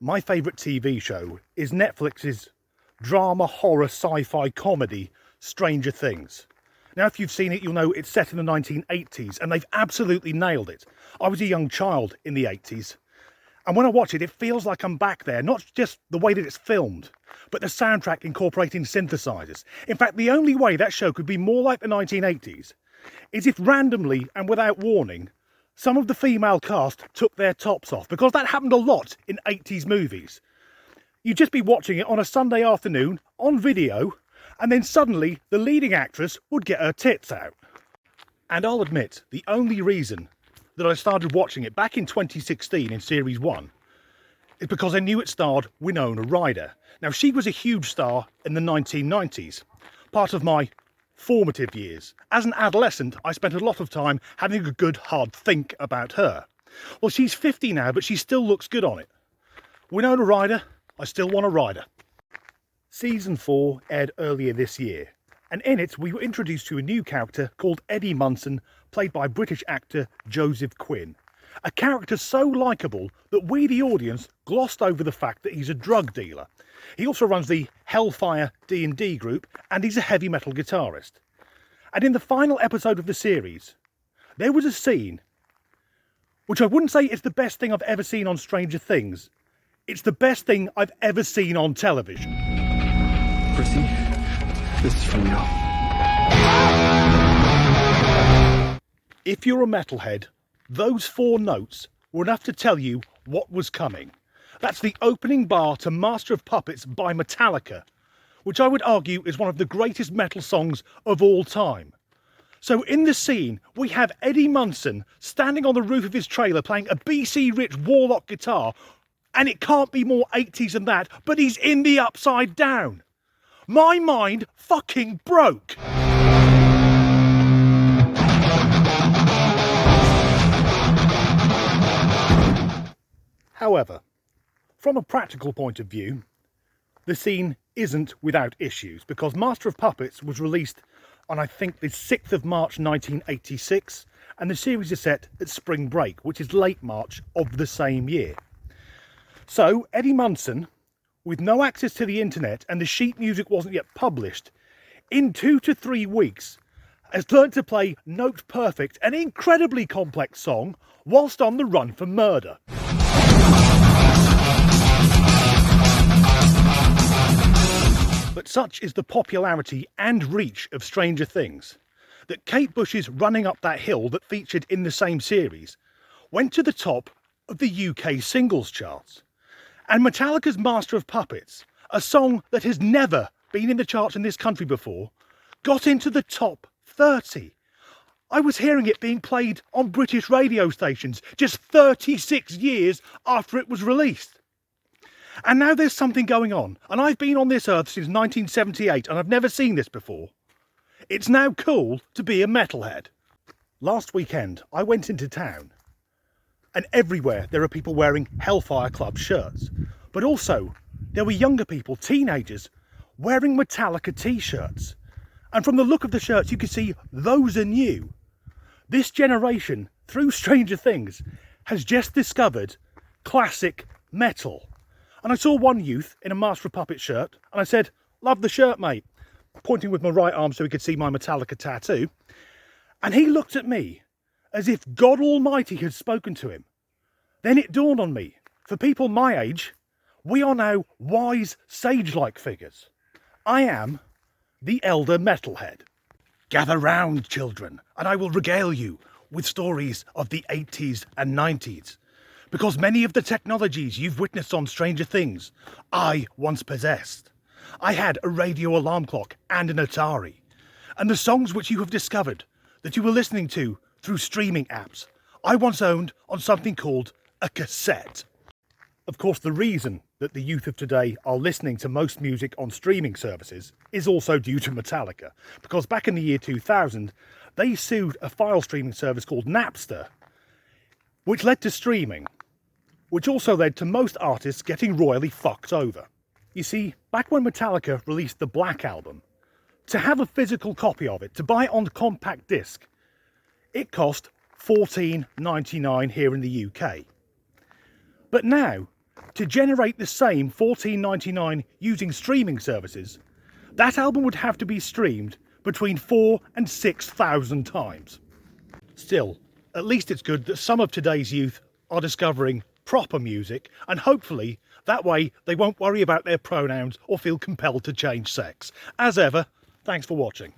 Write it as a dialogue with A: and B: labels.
A: My favourite TV show is Netflix's drama, horror, sci-fi comedy, Stranger Things. Now, if you've seen it, you'll know it's set in the 1980s, and they've absolutely nailed it. I was a young child in the 80s, and when I watch it, it feels like I'm back there, not just the way that it's filmed, but the soundtrack incorporating synthesizers. In fact, the only way that show could be more like the 1980s is if randomly and without warning, some of the female cast took their tops off, because that happened a lot in 80s movies. You'd just be watching it on a Sunday afternoon on video, and then suddenly the leading actress would get her tits out. And I'll admit, the only reason that I started watching it back in 2016 in Series 1 is because I knew it starred Winona Ryder. Now, she was a huge star in the 1990s, part of my formative years. As an adolescent, I spent a lot of time having a good hard think about her. Well, she's 50 now, but she still looks good on it. Winona Ryder, I still want to ride her. Season 4 aired earlier this year, and in it we were introduced to a new character called Eddie Munson, played by British actor Joseph Quinn. A character so likeable that we, the audience, glossed over the fact that he's a drug dealer. He also runs the Hellfire D&D group, and he's a heavy metal guitarist. And in the final episode of the series, there was a scene which I wouldn't say is the best thing I've ever seen on Stranger Things. It's the best thing I've ever seen on television.
B: Chrissy, this is from you.
A: If you're a metalhead, those 4 notes were enough to tell you what was coming. That's the opening bar to Master of Puppets by Metallica, which I would argue is one of the greatest metal songs of all time. So in the scene, we have Eddie Munson standing on the roof of his trailer playing a BC Rich Warlock guitar, and it can't be more 80s than that, but he's in the Upside Down. My mind fucking broke. However, from a practical point of view, the scene isn't without issues, because Master of Puppets was released on, I think, the 6th of March 1986, and the series is set at spring break, which is late March of the same year. So Eddie Munson, with no access to the internet and the sheet music wasn't yet published, in 2 to 3 weeks has learned to play note perfect, an incredibly complex song, whilst on the run for murder. But such is the popularity and reach of Stranger Things that Kate Bush's Running Up That Hill, that featured in the same series, went to the top of the UK singles charts. And Metallica's Master of Puppets, a song that has never been in the charts in this country before, got into the top 30. I was hearing it being played on British radio stations just 36 years after it was released. And now there's something going on, and I've been on this earth since 1978 and I've never seen this before. It's now cool to be a metalhead. Last weekend I went into town, and everywhere there are people wearing Hellfire Club shirts, but also there were younger people, teenagers, wearing Metallica t-shirts. And from the look of the shirts you can see those are new. This generation, through Stranger Things, has just discovered classic metal. And I saw one youth in a Master of Puppets shirt, and I said, "Love the shirt, mate," pointing with my right arm so he could see my Metallica tattoo. And he looked at me as if God Almighty had spoken to him. Then it dawned on me, for people my age, we are now wise, sage-like figures. I am the elder metalhead. Gather round, children, and I will regale you with stories of the 80s and 90s. Because many of the technologies you've witnessed on Stranger Things, I once possessed. I had a radio alarm clock and an Atari. And the songs which you have discovered, that you were listening to through streaming apps, I once owned on something called a cassette. Of course, the reason that the youth of today are listening to most music on streaming services is also due to Metallica. Because back in the year 2000, they sued a file streaming service called Napster, which led to streaming, which also led to most artists getting royally fucked over. You see, back when Metallica released the Black Album, to have a physical copy of it, to buy it on compact disc, it cost $14.99 here in the UK. But now, To generate the same $14.99 using streaming services, that album would have to be streamed between 4,000 and 6,000 times. Still, at least it's good that some of today's youth are discovering proper music, and hopefully that way they won't worry about their pronouns or feel compelled to change sex. As ever, thanks for watching.